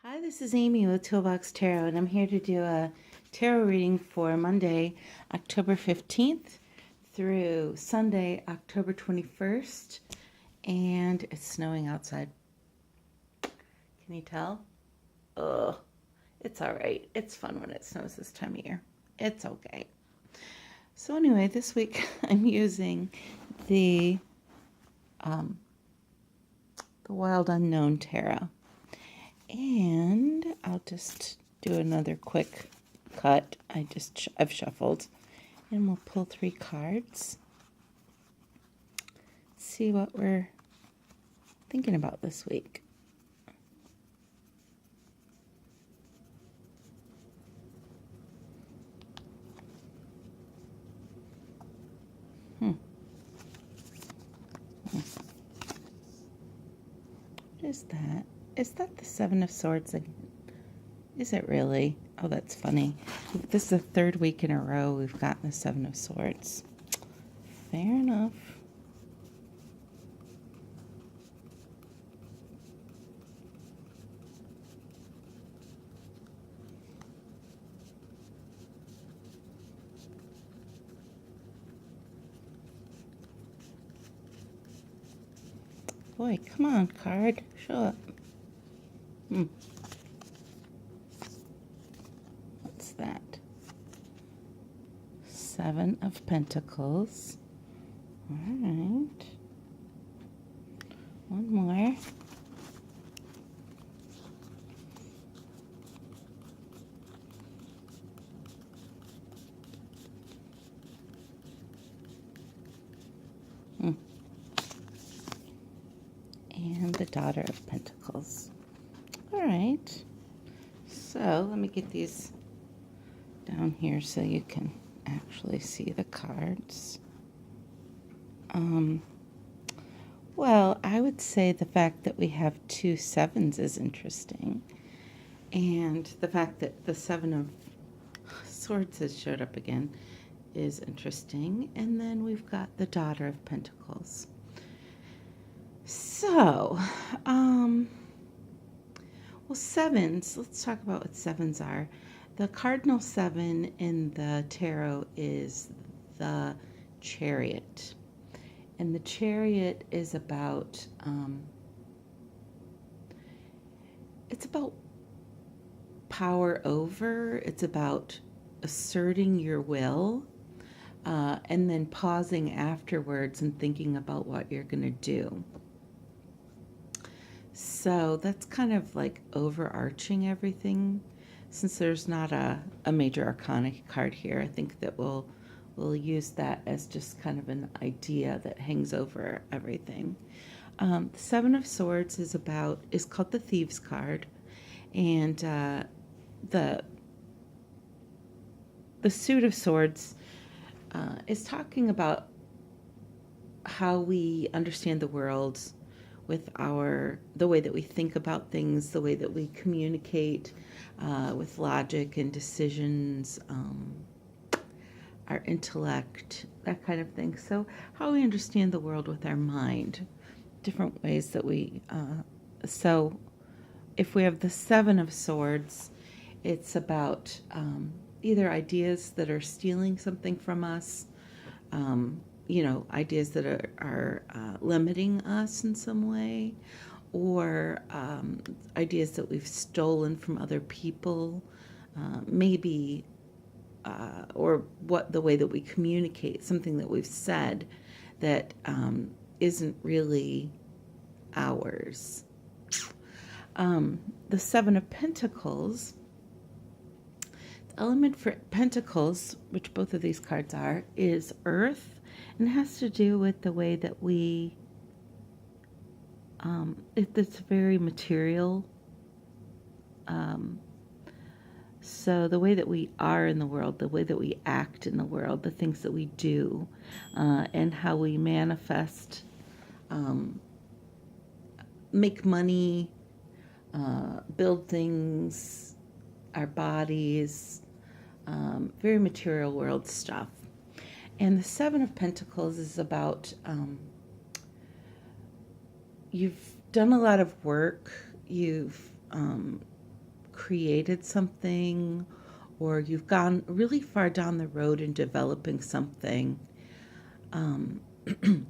Hi, this is Amy with Toolbox Tarot, and I'm here to do a tarot reading for Monday, October 15th through Sunday, October 21st, and it's snowing outside. Can you tell? Ugh, it's all right. It's fun when it snows this time of year. It's okay. So anyway, this week I'm using the um, the Wild Unknown Tarot. And I'll just do another quick cut. I've shuffled, and we'll pull 3 cards. See what we're thinking about this week. What is that? Is that the 7 of Swords again? Is it really? Oh, that's funny. This is the 3rd week in a row we've gotten the 7 of Swords. Fair enough. Boy, come on, card. Show up. What's that? 7 of Pentacles. All right. One more. And the Daughter of Pentacles. All right. So let me get these down here so you can actually see the cards. Well, I would say the fact that we have 2 sevens is interesting. And the fact that the 7 of Swords has showed up again is interesting. And then we've got the Daughter of Pentacles. So, well, sevens, let's talk about what sevens are. The cardinal 7 in the tarot is the Chariot. And the Chariot is about, it's about power over, it's about asserting your will, and then pausing afterwards and thinking about what you're going to do. So that's kind of like overarching everything. Since there's not a major arcana card here, I think that we'll use that as just kind of an idea that hangs over everything. The 7 of Swords is called the Thieves card, and the Suit of Swords is talking about how we understand the world with the way that we think about things, the way that we communicate with logic and decisions, our intellect, that kind of thing. So how we understand the world with our mind, different ways that we, so if we have the 7 of Swords, it's about either ideas that are stealing something from us, ideas that are limiting us in some way, or ideas that we've stolen from other people, maybe, or the way that we communicate, something that we've said that isn't really ours. The 7 of Pentacles, the element for Pentacles, which both of these cards are, is Earth, and it has to do with the way that we, it's very material. So the way that we are in the world, the way that we act in the world, the things that we do, and how we manifest, make money, build things, our bodies, very material world stuff. And the 7 of Pentacles is about you've done a lot of work, you've created something, or you've gone really far down the road in developing something,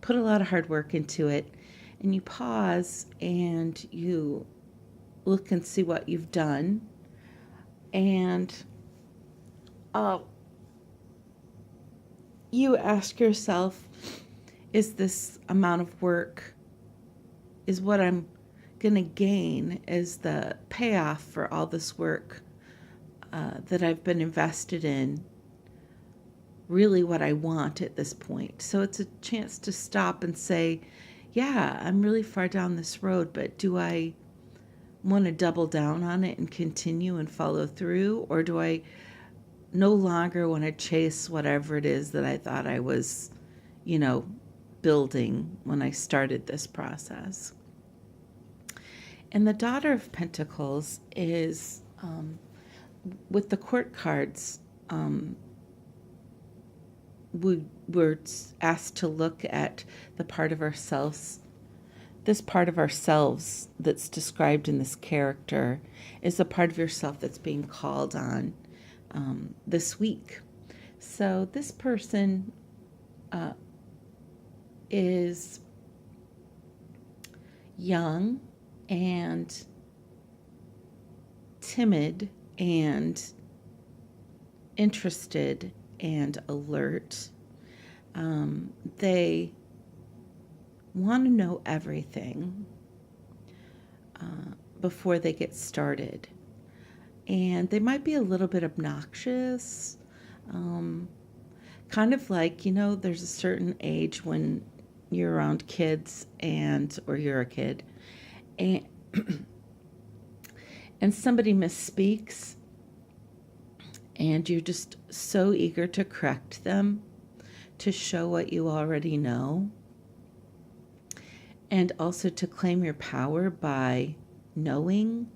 put a lot of hard work into it, and you pause and you look and see what you've done, and you ask yourself, is this amount of work, is what I'm going to gain as the payoff for all this work that I've been invested in, really what I want at this point? So it's a chance to stop and say, yeah, I'm really far down this road, but do I want to double down on it and continue and follow through? Or do I no longer want to chase whatever it is that I thought I was, building when I started this process? And the Daughter of Pentacles is, with the Court cards, we were asked to look at the part of ourselves. This part of ourselves that's described in this character is a part of yourself that's being called on this week. So this person is young and timid and interested and alert. They want to know everything before they get started. And they might be a little bit obnoxious, kind of like, there's a certain age when you're around kids or you're a kid, and and somebody misspeaks, and you're just so eager to correct them, to show what you already know, and also to claim your power by knowing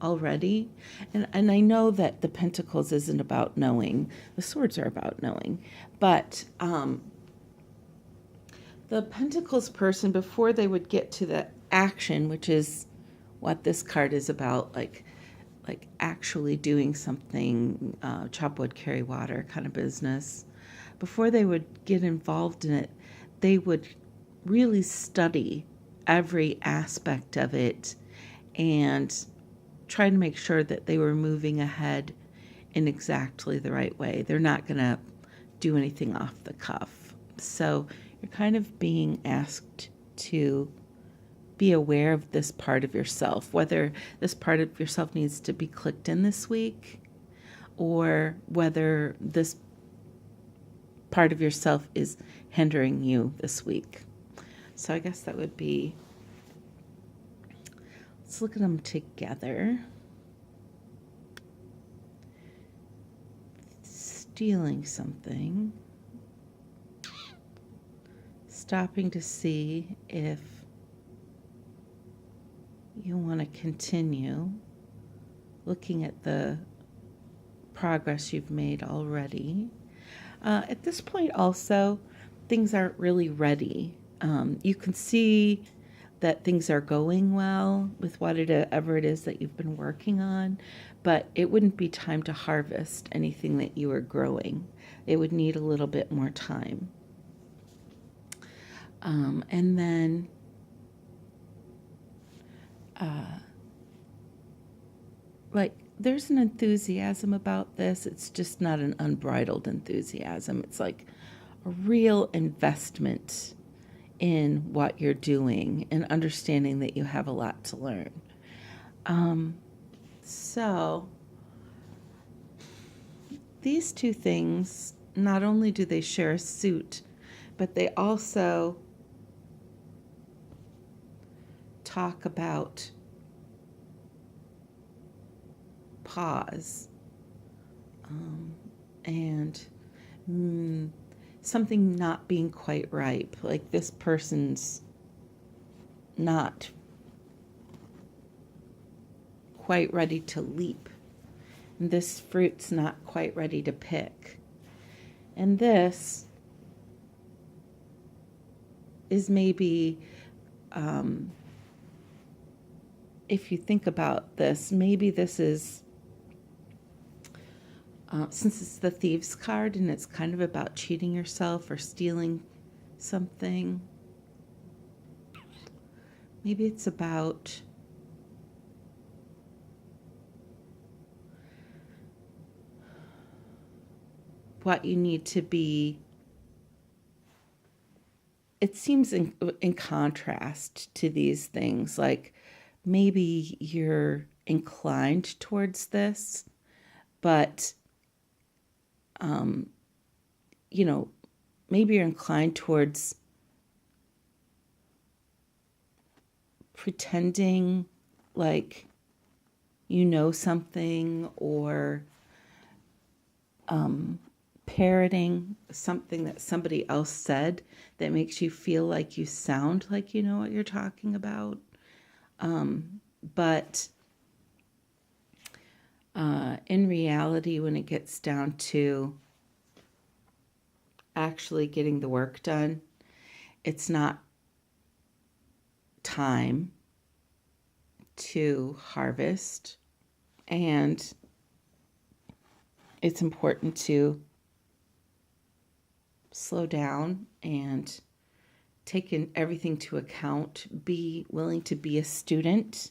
already. And I know that the Pentacles isn't about knowing. The Swords are about knowing. But the Pentacles person, before they would get to the action, which is what this card is about, like actually doing something, chop wood, carry water kind of business, before they would get involved in it, they would really study every aspect of it and try to make sure that they were moving ahead in exactly the right way. They're not going to do anything off the cuff. So you're kind of being asked to be aware of this part of yourself, whether this part of yourself needs to be clicked in this week, or whether this part of yourself is hindering you this week. So I guess that would be, let's look at them together. Stealing something. Stopping to see if you want to continue. Looking at the progress you've made already. At this point also, things aren't really ready. You can see that things are going well with whatever it is that you've been working on, but it wouldn't be time to harvest anything that you are growing. It would need a little bit more time. And then there's an enthusiasm about this. It's just not an unbridled enthusiasm. It's like a real investment in what you're doing and understanding that you have a lot to learn. So these two things, not only do they share a suit, but they also talk about pause and something not being quite ripe, like this person's not quite ready to leap, and this fruit's not quite ready to pick, and this is maybe if you think about this, maybe this is, since it's the Thieves card and it's kind of about cheating yourself or stealing something, maybe it's about what you need to be. It seems in contrast to these things, like maybe you're inclined towards this, but, you know, maybe you're inclined towards pretending like you know something, or parroting something that somebody else said that makes you feel like you sound like you know what you're talking about. But in reality, when it gets down to actually getting the work done, it's not time to harvest, and it's important to slow down and take in everything to account. Be willing to be a student.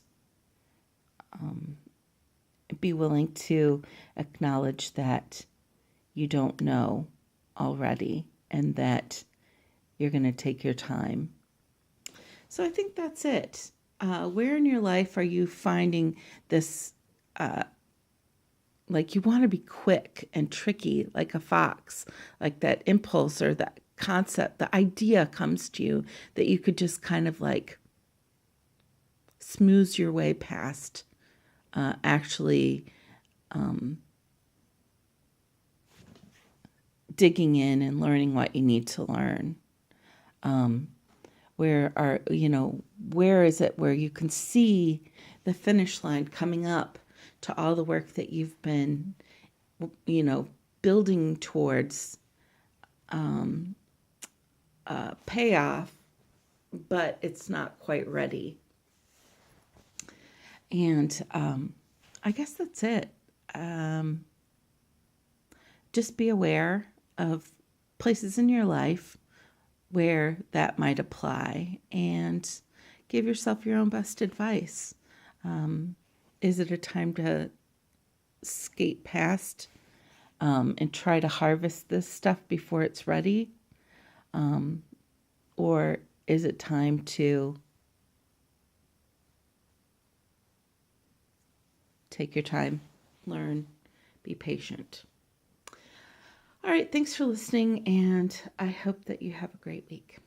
Be willing to acknowledge that you don't know already and that you're going to take your time. So I think that's it. Where in your life are you finding this, like you want to be quick and tricky like a fox, like that impulse or that concept, the idea comes to you that you could just kind of like smooth your way past actually digging in and learning what you need to learn. Where is it where you can see the finish line coming up to all the work that you've been, building towards payoff, but it's not quite ready. And I guess that's it. Just be aware of places in your life where that might apply and give yourself your own best advice. Is it a time to skate past and try to harvest this stuff before it's ready? Or is it time to take your time, learn, be patient? All right, thanks for listening, and I hope that you have a great week.